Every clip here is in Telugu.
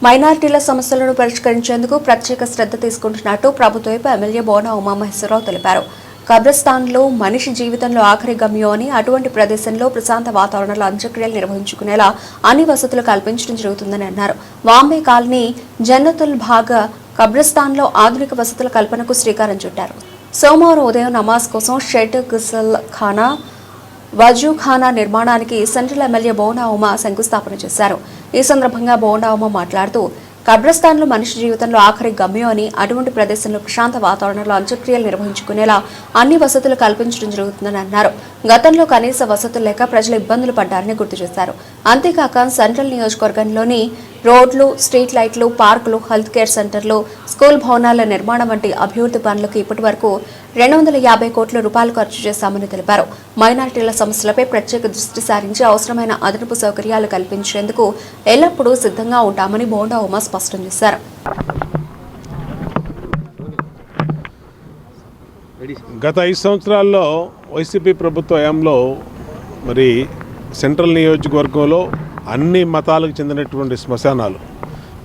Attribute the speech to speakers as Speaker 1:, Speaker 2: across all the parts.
Speaker 1: మైనారిటీల సమస్యలను పరిష్కరించేందుకు ప్రత్యేక శ్రద్ధ తీసుకుంటున్నట్టు ప్రభుత్వపు ఎమ్మెల్యే బోనా ఉమామహేశ్వరరావు తెలిపారు. కబ్రస్థాన్లో మనిషి జీవితంలో ఆఖరి గమ్యం అని, అటువంటి ప్రదేశంలో ప్రశాంత వాతావరణంలో అంత్యక్రియలు నిర్వహించుకునేలా అన్ని వసతులు కల్పించడం జరుగుతుందని అన్నారు. వాంబే కాలనీ జన్నతుల్ భాగ కబ్రస్థాన్లో ఆధునిక వసతుల కల్పనకు శ్రీకారం చుట్టారు. సోమవారం ఉదయం నమాజ్ కోసం షెడ్, గుసల్ ఖానా, వజూఖానా నిర్మాణానికి సెంట్రల్ ఎమ్మెల్యే బోనా ఉమా శంకుస్థాపన చేశారు. ఈ సందర్భంగా బోనా ఉమా మాట్లాడుతూ, కబ్రస్థాన్లు మనిషి జీవితంలో ఆఖరి గమ్యం అని, అటువంటి ప్రదేశంలో ప్రశాంత వాతావరణంలో అంత్యక్రియలు నిర్వహించుకునేలా అన్ని వసతులు కల్పించడం జరుగుతుందని అన్నారు. గతంలో కనీస వసతులు లేక ప్రజలు ఇబ్బందులు పడ్డారని గుర్తు చేశారు. అంతేకాక సెంట్రల్ నియోజకవర్గంలోని రోడ్లు, స్ట్రీట్ లైట్లు, పార్కులు, హెల్త్ కేర్ సెంటర్లు, స్కూల్ భవనాల నిర్మాణం వంటి అభివృద్ధి పనులకు ఇప్పటి వరకు 250 కోట్ల రూపాయలు ఖర్చు చేశామని తెలిపారు. మైనారిటీల సమస్యలపై ప్రత్యేక దృష్టి సారించి అవసరమైన అదనపు సౌకర్యాలు కల్పించేందుకు ఎల్లప్పుడూ సిద్ధంగా ఉంటామని బోండా ఉమా స్పష్టం చేశారు.
Speaker 2: గత 5 సంవత్సరాల్లో వైసీపీ ప్రభుత్వ హయాంలో మరి సెంట్రల్ నియోజకవర్గంలో అన్ని మతాలకు చెందినటువంటి శ్మశానాలు,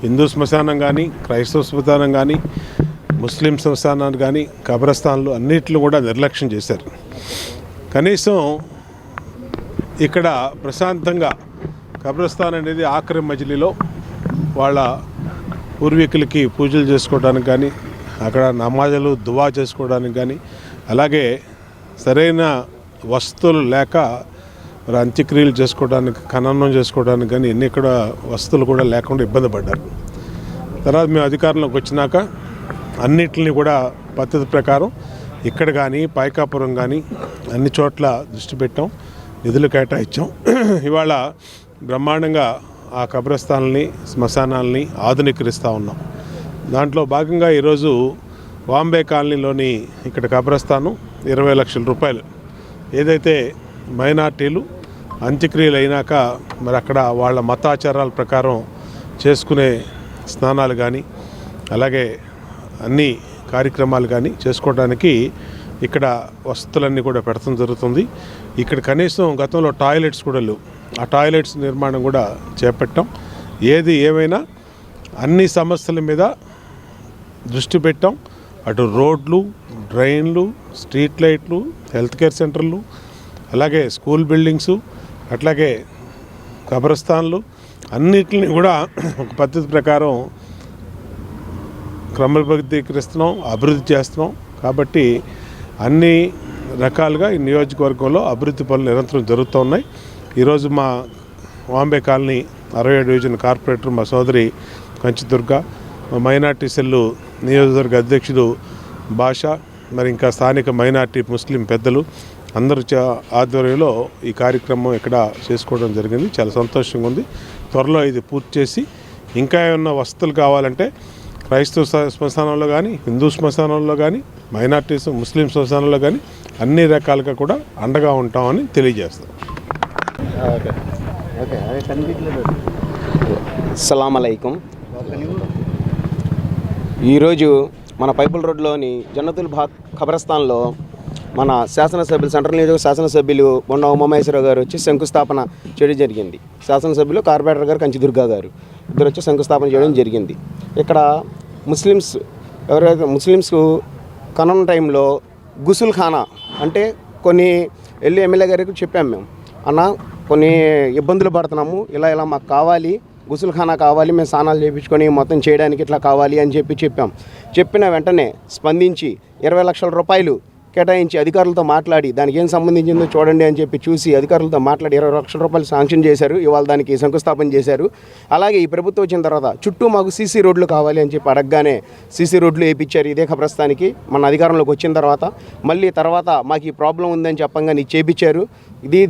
Speaker 2: హిందూ శ్మశానం కానీ, క్రైస్తవ శ్మశానం కానీ, ముస్లిం శ్మశానాలు కానీ, కబ్రస్థాన్లు అన్నిటిని కూడా నిర్లక్ష్యం చేశారు. కనీసం ఇక్కడ ప్రశాంతంగా కబ్రస్థాన్ అనేది ఆఖరి మజిలీలో వాళ్ళ పూర్వీకులకి పూజలు చేసుకోవడానికి కానీ, అక్కడ నమాజులు దువా చేసుకోవడానికి కానీ, అలాగే సరైన వస్తువులు లేక మరి అంత్యక్రియలు చేసుకోవడానికి, ఖననం చేసుకోవడానికి కానీ ఎన్ని ఇక్కడ వస్తువులు కూడా లేకుండా ఇబ్బంది పడ్డారు. తర్వాత మేము అధికారంలోకి వచ్చినాక అన్నిటిని కూడా పద్ధతి ప్రకారం ఇక్కడ కానీ, పైకాపురం కానీ అన్ని చోట్ల దృష్టి పెట్టాం, నిధులు కేటాయించాం. ఇవాళ బ్రహ్మాండంగా ఆ కబ్రస్థానాలని, శ్మశానాలని ఆధునీకరిస్తూ ఉన్నాం. దాంట్లో భాగంగా ఈరోజు వాంబే కాలనీలోని ఇక్కడ కబ్రస్థాను 20 లక్షల రూపాయలు, ఏదైతే మైనార్టీలు అంత్యక్రియలు అయినాక మరి అక్కడ వాళ్ళ మతాచారాల ప్రకారం చేసుకునే స్నానాలు కానీ, అలాగే అన్ని కార్యక్రమాలు కానీ చేసుకోవడానికి ఇక్కడ వసతులన్నీ కూడా పెడతాం జరుగుతుంది. ఇక్కడ కనీసం గతంలో టాయిలెట్స్ కూడా లేవు, ఆ టాయిలెట్స్ నిర్మాణం కూడా చేపట్టాం. ఏది ఏమైనా అన్ని సమస్యల మీద దృష్టి పెట్టాం. అటు రోడ్లు, డ్రైన్లు, స్ట్రీట్ లైట్లు, హెల్త్ కేర్ సెంటర్లు, అలాగే స్కూల్ బిల్డింగ్సు, అట్లాగే కబ్రస్థాన్లు అన్నిటిని కూడా ఒక పద్ధతి ప్రకారం క్రమబద్ధీకరిస్తున్నాం, అభివృద్ధి చేస్తున్నాం. కాబట్టి అన్ని రకాలుగా ఈ నియోజకవర్గంలో అభివృద్ధి పనులు నిరంతరం జరుగుతూ ఉన్నాయి. ఈరోజు మా వాంబే కాలనీ 60 డివిజన్ కార్పొరేటర్ మా సోదరి కంచిదుర్గ, మా మైనార్టీ సెల్లు నియోజకవర్గ అధ్యక్షుడు భాష, మరి ఇంకా స్థానిక మైనార్టీ ముస్లిం పెద్దలు అందరూ ఆధ్వర్యంలో ఈ కార్యక్రమం ఇక్కడ చేసుకోవడం జరిగింది. చాలా సంతోషంగా ఉంది. త్వరలో ఇది పూర్తి చేసి ఇంకా ఏమన్నా వసతులు కావాలంటే క్రైస్తవ శ్మశానంలో కానీ, హిందూ శ్మశానంలో కానీ, మైనార్టీస్ ముస్లిం శ్మశానంలో కానీ అన్ని రకాలుగా కూడా అండగా ఉంటామని తెలియజేస్తాం.
Speaker 3: అస్సలాము అలైకుం. ఈరోజు మన పైపుల్ రోడ్లోని జన్నతుల్ భాగ్ ఖబరస్థాన్లో మన శాసనసభ్యులు, సెంట్రల్ నియోజకవర్గ శాసనసభ్యులు బొండా ఉమామహేశ్వరరావు గారు వచ్చి శంకుస్థాపన చేయడం జరిగింది. శాసనసభ్యులు కార్పొరేటర్ గారు కంచిదుర్గా గారు ఇద్దరు వచ్చి శంకుస్థాపన చేయడం జరిగింది. ఇక్కడ ఎవరైతే ముస్లిమ్స్ ఖననం టైంలో గుసుల్ ఖానా అంటే కొన్ని వెళ్ళి ఎమ్మెల్యే గారికి చెప్పాము, మేము అన్న కొన్ని ఇబ్బందులు పడుతున్నాము, ఇలా మాకు కావాలి, గుసుల్ ఖానా కావాలి, మేము స్నానాలు చేయించుకొని మొత్తం చేయడానికి ఇట్లా కావాలి అని చెప్పాం. చెప్పిన వెంటనే స్పందించి 20 లక్షల రూపాయలు కేటాయించి అధికారులతో మాట్లాడి దానికి ఏం సంబంధించిందో చూడండి అని చూసి అధికారులతో మాట్లాడి 20 లక్షల రూపాయలు శాంక్షన్ చేశారు. ఇవాళ దానికి శంకుస్థాపన చేశారు. అలాగే ఈ ప్రభుత్వం వచ్చిన తర్వాత చుట్టూ మాకు సీసీ రోడ్లు కావాలి అని అడగగానే సీసీ రోడ్లు వేయించారు ఇదే ఖబరస్థానికి. మన అధికారంలోకి వచ్చిన తర్వాత మళ్ళీ మాకు ఈ ప్రాబ్లం ఉందని చెప్పంగానే చేపించారు.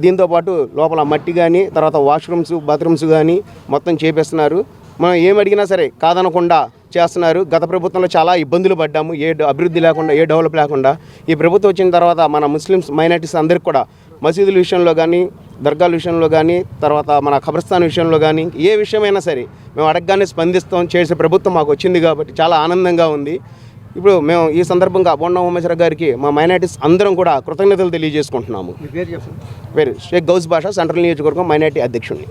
Speaker 3: దీంతోపాటు లోపల మట్టి కానీ, తర్వాత వాష్రూమ్స్, బాత్రూమ్స్ కానీ మొత్తం చేపిస్తున్నారు. మనం ఏమడిగినా సరే కాదనకుండా చేస్తున్నారు. గత ప్రభుత్వంలో చాలా ఇబ్బందులు పడ్డాము, ఏ అభివృద్ధి లేకుండా, ఏ డెవలప్ లేకుండా. ఈ ప్రభుత్వం వచ్చిన తర్వాత మన ముస్లిమ్స్ మైనారిటీస్ అందరికీ కూడా మసీదుల విషయంలో కానీ, దర్గాల విషయంలో కానీ, తర్వాత మన ఖబరస్థాన్ విషయంలో కానీ ఏ విషయమైనా సరే మేము అడగగానే స్పందిస్తాం చేసే ప్రభుత్వం మాకు వచ్చింది కాబట్టి చాలా ఆనందంగా ఉంది. ఇప్పుడు మేము ఈ సందర్భంగా బొండా ఉమామహేశ్వరరావు గారికి మా మైనారిటీస్ అందరం కూడా కృతజ్ఞతలు తెలియజేసుకుంటున్నాము. పేరు షేక్ గౌస్ భాష, సెంట్రల్ నియోజకవర్గం మైనారిటీ అధ్యక్షుడిని.